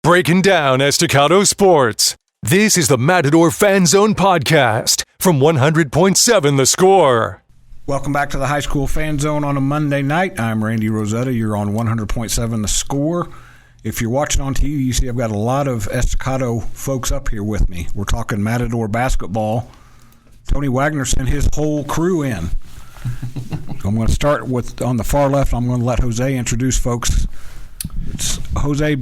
Breaking down Estacado sports. This is the Matador Fan Zone podcast from 100.7 The Score. Welcome back to the High School Fan Zone on a Monday night. I'm Randy Rosetta. You're on 100.7 The Score. If you're watching on TV, you see I've got a lot of Estacado folks up here with me. We're talking Matador basketball. Tony Wagner sent his whole crew in. I'm going to start with, on the far left, I'm going to let Jose introduce folks. It's Jose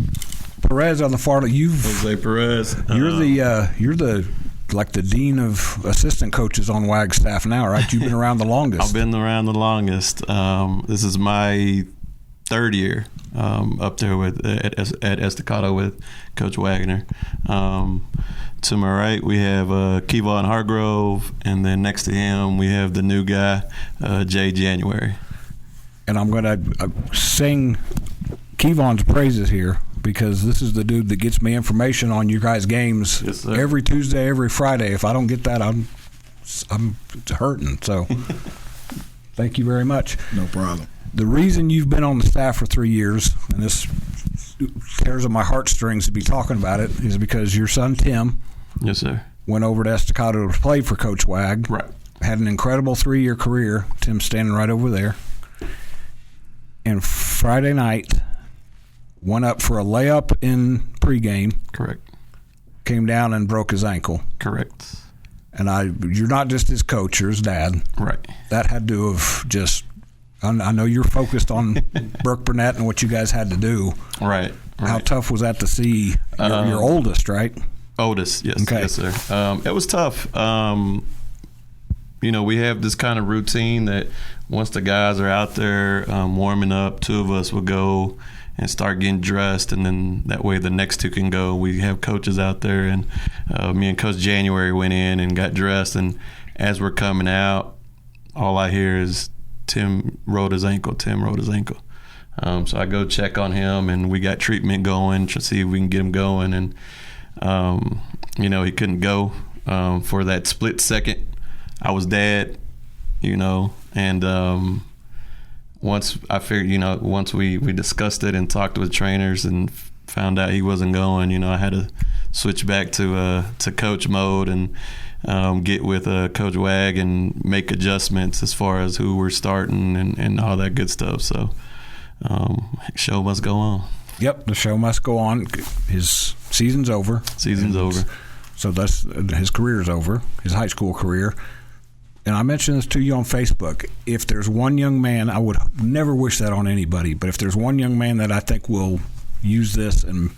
Perez on the far left. Jose Perez. You're the like the dean of assistant coaches on WAG's staff now, right? You've been around the longest. I've been around the longest. This is my third year up there at Estacado with Coach Wagner. To my right, we have Kevone Hargrove, and then next to him, we have the new guy, Jay January. And I'm going to sing Kevone's praises here, because this is the dude that gets me information on you guys' games every Tuesday, every Friday. If I don't get that, I'm hurting. So thank you very much. No problem. The reason you've been on the staff for 3 years, and this tears at my heartstrings to be talking about it, is because your son Tim, yes sir, went over to Estacado to play for Coach Wag. Right. Had an incredible 3-year career. Tim's standing right over there. And Friday night, went up for a layup in pregame. Correct. Came down and broke his ankle. Correct. And you're not just his coach, you're his dad. Right. That had to have just, I know you're focused on Burke Burnett and what you guys had to do. Right. How tough was that to see your oldest, right? Oldest, yes. Okay. Yes, sir. It was tough. We have this kind of routine that once the guys are out there warming up, two of us will go and start getting dressed, and then that way the next two can go. We have coaches out there, and me and Coach January went in and got dressed, and as we're coming out, all I hear is Tim rolled his ankle. So I go check on him, and we got treatment going to see if we can get him going, and he couldn't go for that split second. I was dead, and once I figured, once we discussed it and talked with trainers and found out he wasn't going, I had to switch back to coach mode and get with Coach Wag and make adjustments as far as who we're starting and all that good stuff. So show must go on. Yep, the show must go on. His season's over. So that's his career's over, his high school career. And I mentioned this to you on Facebook. If there's one young man, I would never wish that on anybody, but if there's one young man that I think will use this and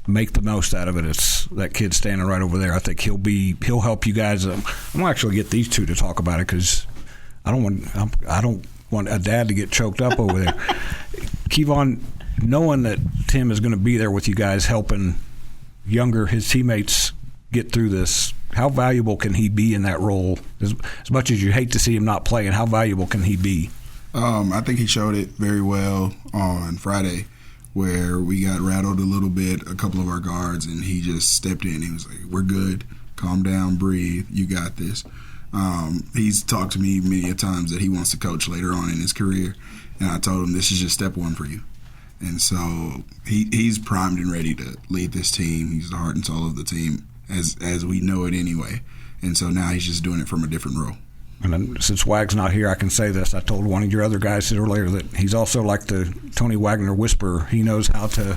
make the most out of it, it's that kid standing right over there. I think he'll help you guys. I'm gonna actually get these two to talk about it, because I don't want a dad to get choked up over there. Kevone, knowing that Tim is going to be there with you guys, helping his teammates get through this, how valuable can he be in that role? As much as you hate to see him not playing, how valuable can he be? I think he showed it very well on Friday, where we got rattled a little bit, a couple of our guards, and he just stepped in. He was like, "We're good. Calm down, breathe. You got this." He's talked to me many a times that he wants to coach later on in his career, and I told him this is just step one for you. And so he's primed and ready to lead this team. He's the heart and soul of the team, as we know it anyway. And so now he's just doing it from a different role. And then, since Wag's not here, I can say this. I told one of your other guys earlier that he's also like the Tony Wagner whisperer. He knows how to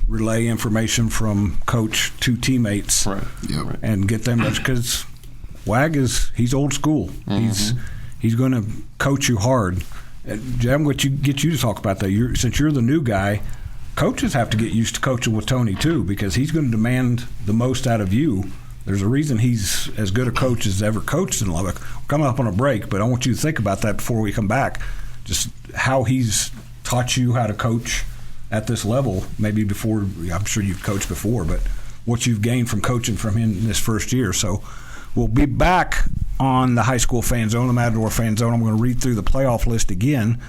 relay information from coach to teammates, right. Yep. And get them, because Wag he's old school. Mm-hmm. He's going to coach you hard. I'm going to get you to talk about that. Since you're the new guy, coaches have to get used to coaching with Tony too, because he's going to demand the most out of you. There's a reason he's as good a coach as ever coached in Lubbock. We're coming up on a break, but I want you to think about that before we come back. Just how he's taught you how to coach at this level. Maybe before, I'm sure you've coached before, but what you've gained from coaching from him in this first year. So we'll be back on the High School Fan Zone, the Matador Fan Zone. I'm going to read through the playoff list again.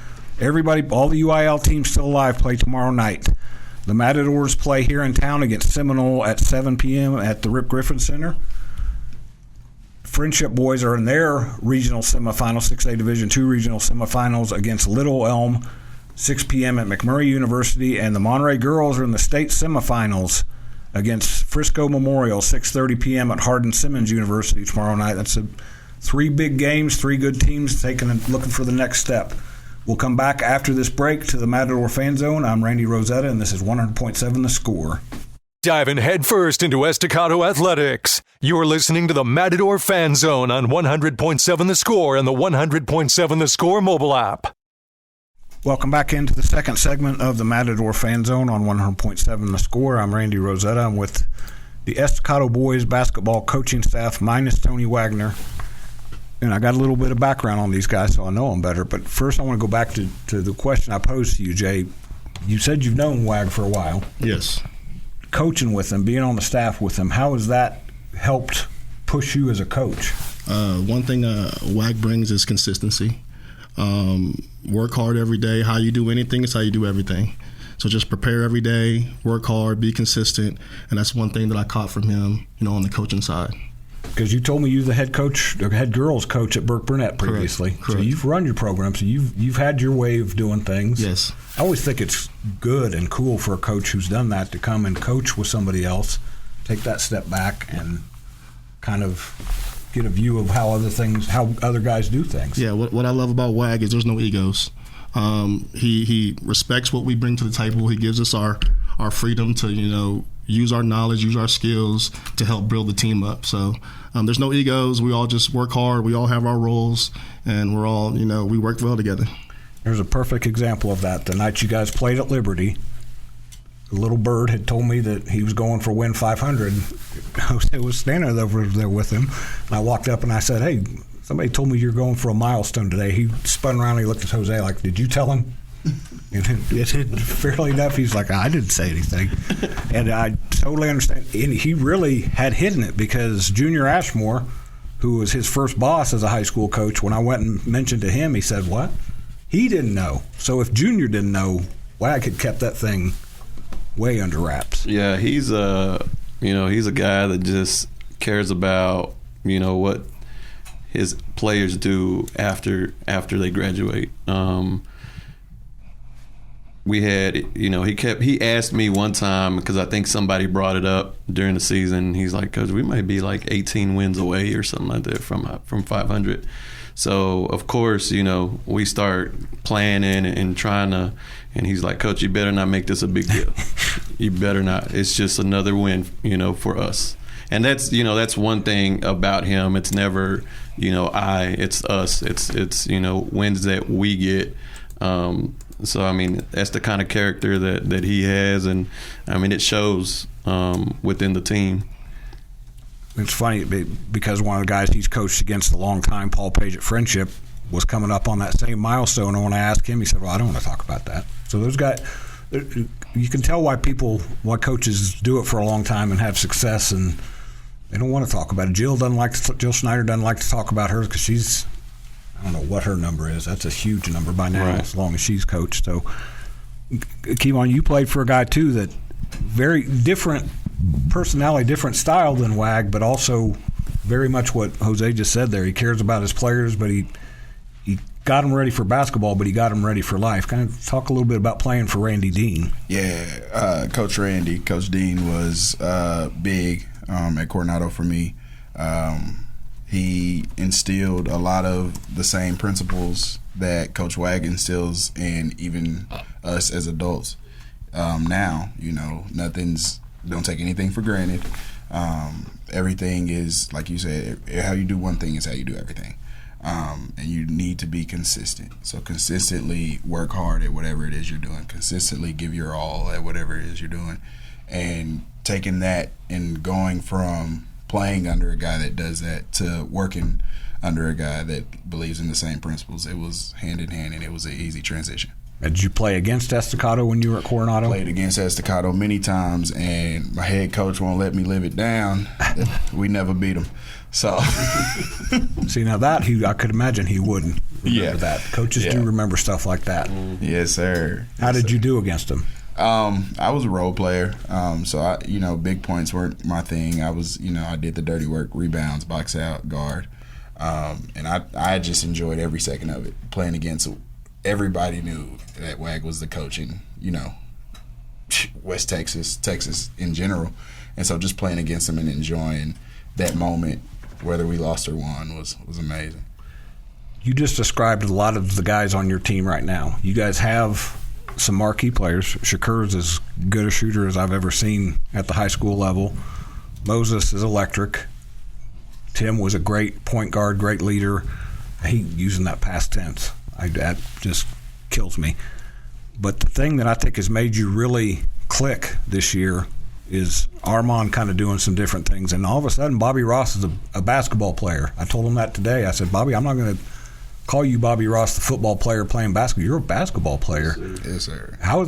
Everybody, all the UIL teams still alive, play tomorrow night. The Matadors play here in town against Seminole at 7 p.m. at the Rip Griffin Center. Friendship Boys are in their regional semifinals, 6A Division II regional semifinals against Little Elm 6 p.m. at McMurray University, and the Monterey girls are in the state semifinals against Frisco Memorial, 6:30 p.m. at Hardin-Simmons University tomorrow night. That's 3 big games, 3 good teams looking for the next step. We'll come back after this break to the Matador Fan Zone. I'm Randy Rosetta, and this is 100.7 The Score. Diving headfirst into Estacado athletics. You're listening to the Matador Fan Zone on 100.7 The Score and the 100.7 The Score mobile app. Welcome back into the second segment of the Matador Fan Zone on 100.7 The Score. I'm Randy Rosetta. I'm with the Estacado boys basketball coaching staff minus Tony Wagner. And I got a little bit of background on these guys, so I know them better. But first I want to go back to the question I posed to you, Jay. You said you've known Wag for a while. Yes. Coaching with him, being on the staff with him, how has that helped push you as a coach? One thing WAG brings is consistency. Work hard every day. How you do anything is how you do everything. So just prepare every day, work hard, be consistent, and that's one thing that I caught from him, on the coaching side. Because you told me you were the head girls coach at Burke Burnett previously. Correct. So you've run your program, so you've had your way of doing things. Yes. I always think it's good and cool for a coach who's done that to come and coach with somebody else, take that step back and kind of get a view of how other guys do things. Yeah, what I love about WAG is there's no egos. He respects what we bring to the table. He gives us our freedom to, use our knowledge, use our skills to help build the team up. So there's no egos. We all just work hard. We all have our roles, and we're all, we work well together. There's a perfect example of that. The night you guys played at Liberty, the little bird had told me that he was going for win 500. Jose was standing over there with him, and I walked up and I said, "Hey, somebody told me you're going for a milestone today." He spun around and he looked at Jose like, "Did you tell him?" And fairly enough, he's like, "I didn't say anything." And I totally understand. And he really had hidden it because Junior Ashmore, who was his first boss as a high school coach, when I went and mentioned to him, he said, "What?" He didn't know. So if Junior didn't know, Wag had kept that thing way under wraps. Yeah, he's a guy that just cares about, what his players do after they graduate. We had, he asked me one time, because I think somebody brought it up during the season. He's like, "Coach, we might be like 18 wins away or something like that from 500. So, of course, we start planning and trying to, and he's like, "Coach, you better not make this a big deal. You better not. It's just another win, for us." And that's one thing about him. It's never, it's us. It's wins that we get. So, that's the kind of character that he has, and, it shows within the team. It's funny because one of the guys he's coached against a long time, Paul Page at Friendship, was coming up on that same milestone. And when I asked him, he said, "Well, I don't want to talk about that." So those guys, you can tell why coaches do it for a long time and have success, and they don't want to talk about it. Jill Schneider doesn't like to talk about her because she's, I don't know what her number is. That's a huge number by now, right, as long as she's coached. So, Kevone, you played for a guy too that very different personality, different style than Wag, but also very much what Jose just said there. He cares about his players, but he got them ready for basketball, but he got them ready for life. Kind of talk a little bit about playing for Randy Dean. Yeah, Coach Dean was big at Coronado for me. He instilled a lot of the same principles that Coach Wag instills in even us as adults. Now, don't take anything for granted. Everything is, like you said, how you do one thing is how you do everything. And you need to be consistent. So consistently work hard at whatever it is you're doing. Consistently give your all at whatever it is you're doing. And taking that and going from playing under a guy that does that to working under a guy that believes in the same principles, it was hand in hand, and it was an easy transition. Did you play against Estacado when you were at Coronado? Played against Estacado many times, and my head coach won't let me live it down. We never beat him. So, see, now that I could imagine he wouldn't remember that. Coaches do remember stuff like that. Yes, sir. How did you do against him? I was a role player, so big points weren't my thing. I did the dirty work, rebounds, box out, guard, and I just enjoyed every second of it. Playing against everybody knew that Wag was the coach in, West Texas in general. And so just playing against him and enjoying that moment, whether we lost or won, was amazing. You just described a lot of the guys on your team right now. You guys have some marquee players. Shakur's as good a shooter as I've ever seen at the high school level. Moses is electric. Tim was a great point guard, great leader. Using that past tense, that just kills me. But the thing that I think has made you really click this year is Armand kind of doing some different things. And all of a sudden, Bobby Ross is a basketball player. I told him that today. I said, Bobby, I'm not going to call you Bobby Ross, the football player playing basketball. You're a basketball player. Yes, sir. How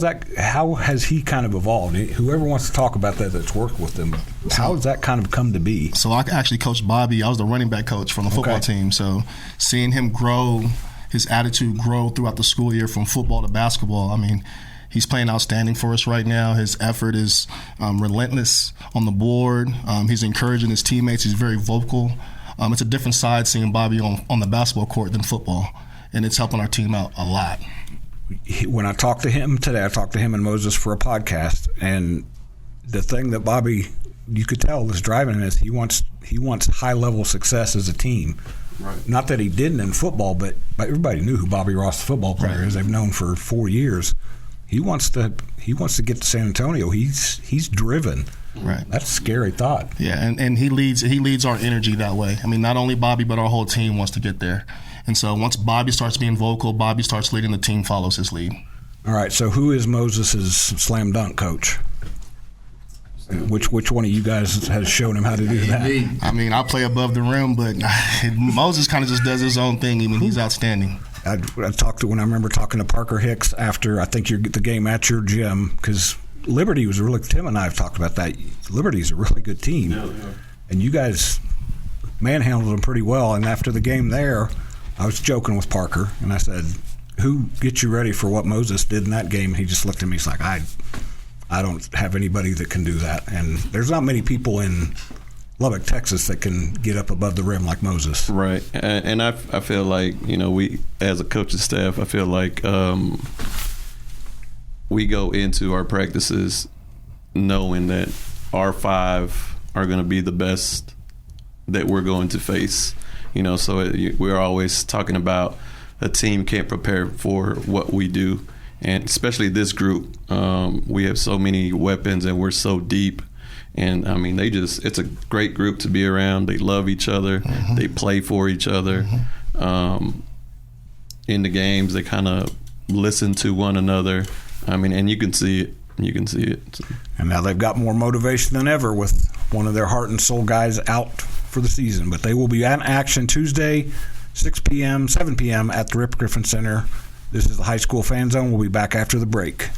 has he kind of evolved? Whoever wants to talk about that's worked with him, how has that kind of come to be? So I actually coached Bobby. I was the running back coach from the football team. So seeing him grow, his attitude grow throughout the school year from football to basketball, I mean, he's playing outstanding for us right now. His effort is relentless on the board. He's encouraging his teammates. He's very vocal. It's a different side seeing Bobby on the basketball court than football, and it's helping our team out a lot. When I talked to him today, I talked to him and Moses for a podcast, and the thing that Bobby, you could tell, is driving him is he wants high-level success as a team. Right. Not that he didn't in football, but everybody knew who Bobby Ross, the football player, is. They've known for 4 years. He wants to get to San Antonio. He's driven. Right. That's a scary thought. Yeah, and he leads our energy that way. I mean, not only Bobby, but our whole team wants to get there. And so once Bobby starts being vocal, Bobby starts leading, the team follows his lead. All right, so who is Moses' slam dunk coach? Which one of you guys has shown him how to do that? I mean, I play above the rim, but Moses kind of just does his own thing. I mean, he's outstanding. I remember talking to Parker Hicks after, I think, the game at your gym, because Liberty was Tim and I have talked about that. Liberty's a really good team. Yeah. And you guys manhandled them pretty well. And after the game there, I was joking with Parker, and I said, who gets you ready for what Moses did in that game? And he just looked at me, he's like, I don't have anybody that can do that. And there's not many people in Lubbock, Texas that can get up above the rim like Moses. Right. And I feel like, we, as a coaching staff, I feel like we go into our practices knowing that our 5 are going to be the best that we're going to face. So we're always talking about a team can't prepare for what we do. And especially this group, we have so many weapons and we're so deep. And, I mean, it's a great group to be around. They love each other. Mm-hmm. They play for each other. Mm-hmm. In the games, they kind of listen to one another. I mean, and you can see it. And now they've got more motivation than ever with one of their heart and soul guys out for the season. But they will be in action Tuesday, 7 p.m. at the Rip Griffin Center. This is the High School Fan Zone. We'll be back after the break.